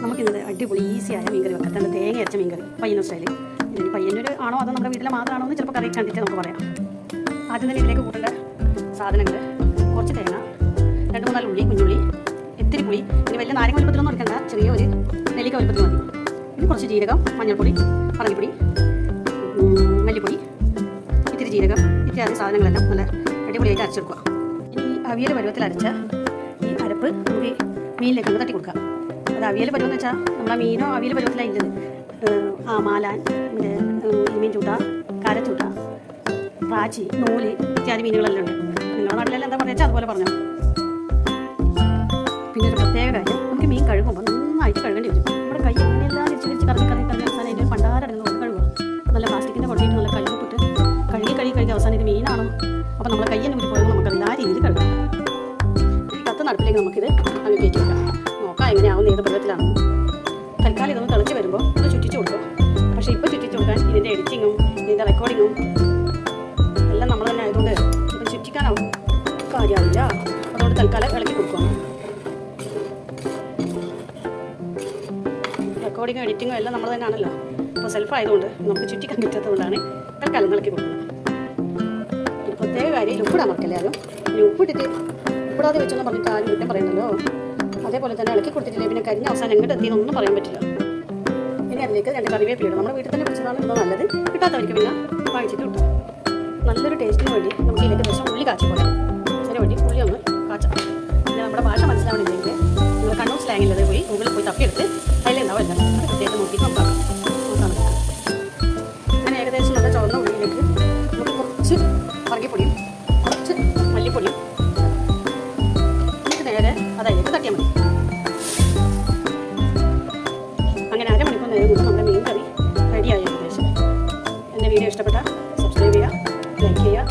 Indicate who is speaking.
Speaker 1: നമുക്കിത് അടിപൊളി ഈസിയായ മീൻകറി വെക്കാം. നല്ല തേങ്ങ അരച്ച മീൻകറി പയ്യന്നൂർ സ്റ്റൈലിൽ. ഇതിന് പയ്യന്നൂർ ആണോ അതോ നമ്മുടെ വീട്ടിലെ മാത്രമാണോ എന്ന് ചിലപ്പോൾ കറി കണ്ടിട്ട് നമുക്ക് പറയാം. ആദ്യം തന്നെ ഇതിലേക്ക് കൂട്ടേണ്ട സാധനങ്ങൾ: കുറച്ച് തേങ്ങ, 2-3 ഉള്ളി, കുഞ്ഞുള്ളി, ഇത്തിരി പുളി. ഇനി വലിയ നാരങ്ങ വലുപ്പത്തിലൊന്നും എടുക്കണ്ട, ചെറിയ ഒരു നെല്ലിക്ക വലുപ്പത്തിൽ മതി. ഇനി കുറച്ച് ജീരകം, മഞ്ഞൾപ്പൊടി, പറങ്കിപ്പൊടി, മല്ലിപ്പൊടി, ഇത്തിരി ജീരകം ഇത്യാദി സാധനങ്ങളെല്ലാം നല്ല അടിപൊളിയായിട്ട് അരച്ചെടുക്കുക. ഇനി അവിയൽ പരുവത്തിൽ അരച്ച ഈ അരപ്പ് നമുക്ക് മീനിലേക്ക് ഒന്ന് തട്ടി കൊടുക്കാം. അത് അവിയൽ പരുവെന്ന് വെച്ചാൽ നമ്മളെ മീനോ അവിയൽ പരുവത്തിലാണ് ഇല്ലത്. മാലാൻ, മീൻ ചൂട്ട, കാരച്ചൂട്ട, പ്രാച്ചി, നൂല് ഇത്യാദി മീനുകളെല്ലാം ഉണ്ട്. നിങ്ങളുടെ നാട്ടിലെല്ലാം എന്താ പറയുക അതുപോലെ പറഞ്ഞോ. പിന്നെ ഒരു പ്രത്യേക കാര്യം, നമുക്ക് മീൻ കഴുകുമ്പോൾ നന്നായിട്ട് കഴുകേണ്ടി വരും. നമ്മുടെ കൈ എല്ലാം തിരിച്ച് കറങ്ങി അവസാനം ഇതിൻ്റെ പണ്ടാരടങ്ങുന്ന കൊണ്ട് കഴുകുക. നല്ല പ്ലാസ്റ്റിക്കിൻ്റെ പൊട്ടിയിട്ട് നല്ല കഴുകിപ്പിട്ട് കഴുകി അവസാനം ഇത് മീനാണോ അപ്പോൾ നമ്മളെ കയ്യെന്നെ ഊരി പോയാൽ നമുക്ക് എല്ലാ രീതിയിൽ കഴുകാം. ഈ കത്ത് നടപ്പിലേക്ക് നമുക്കിത് അങ്ങ് കയറ്റി വെക്കാം. നോക്കാം എങ്ങനെയാവും, ഏത് പരുവത്തിലാണ്. തൽക്കാലം ഇതൊന്ന് തിളച്ച് വരുമ്പോൾ ഒന്ന് ചുറ്റിച്ച് കൊടുക്കും. പക്ഷേ ഇപ്പോൾ ചുറ്റിച്ച് കൊടുക്കാൻ ഇതിൻ്റെ എഡിറ്റിങ്ങും ഇതിൻ്റെ റെക്കോർഡിങ്ങും എല്ലാം നമ്മൾ തന്നെ ആയതുകൊണ്ട് ഇപ്പം ചുറ്റിക്കാനാവും കാര്യമില്ല. അതുകൊണ്ട് തൽക്കാലം ഇളക്കി കൊടുക്കുക. റെക്കോർഡിങ്ങും എഡിറ്റിങ്ങും എല്ലാം നമ്മൾ തന്നെയാണല്ലോ. അപ്പോൾ സെൽഫ് ആയതുകൊണ്ട് നമുക്ക് ചുറ്റിക്കാൻ കിട്ടാത്തതുകൊണ്ടാണ് തൽക്കാലം ഇളക്കി കൊടുക്കുന്നത്. ഒരു പ്രത്യേക കാര്യം, ഉപ്പിടാൻ മറക്കല്ലാലും. ഇനി ഉപ്പിടാതെ വെച്ചെന്ന് പറഞ്ഞിട്ട് ആരും കുറ്റം പറയുന്നല്ലോ. അതേപോലെ തന്നെ ഇളക്കി കൊടുത്തിട്ടില്ലേ പിന്നെ കരിഞ്ഞ അവസാനം എങ്ങോട്ട് എത്തിയെന്നൊന്നും പറയാൻ പറ്റില്ല. ഇനി അതിലേക്ക് 2 കറിവേപ്പില ഇടും. നമ്മുടെ വീട്ടിൽ തന്നെ പിടിച്ചതാണ് ഇടുന്നത് നല്ലത്. കിട്ടാത്തവർക്ക് പിന്നെ വാങ്ങിച്ചിട്ട് കിട്ടും. നല്ലൊരു ടേസ്റ്റിന് വേണ്ടി നമുക്ക് ഇതിലേക്ക് ദിവസം ഉള്ളി കാച്ചി പോകാം. അതിന് വേണ്ടി ഉള്ളി ഒന്ന് കാച്ചാം. പിന്നെ നമ്മുടെ ഭാഷ മനസ്സിലാവണമെങ്കിൽ നമ്മൾ കണ്ണൂർ സ്ലാങ്ങിലത് പോയി ഗൂഗിളിൽ പോയി തപ്പിയെടുത്ത് അതിലുണ്ടാവില്ല അത് പ്രത്യേകം നോക്കിയിട്ട് നോക്കാം. അങ്ങനെ ഏകദേശം നല്ല ചുവന്ന ഉള്ളിയിലേക്ക് നമുക്ക് കുറച്ച് പറങ്കിപ്പൊടിയും കുറച്ച് മല്ലിപ്പൊടിയും എന്നിട്ട് നേരെ അതിലേക്ക് തട്ടിയാൽ മതി. അങ്ങനെ അരമണിക്കൂർ നേരം കൊണ്ട് നമ്മുടെ മീൻ കറി റെഡിയായ ഏകദേശം. എൻ്റെ വീഡിയോ ഇഷ്ടപ്പെട്ടാൽ സബ്സ്ക്രൈബ് ചെയ്യുക, ലൈക്ക് ചെയ്യുക,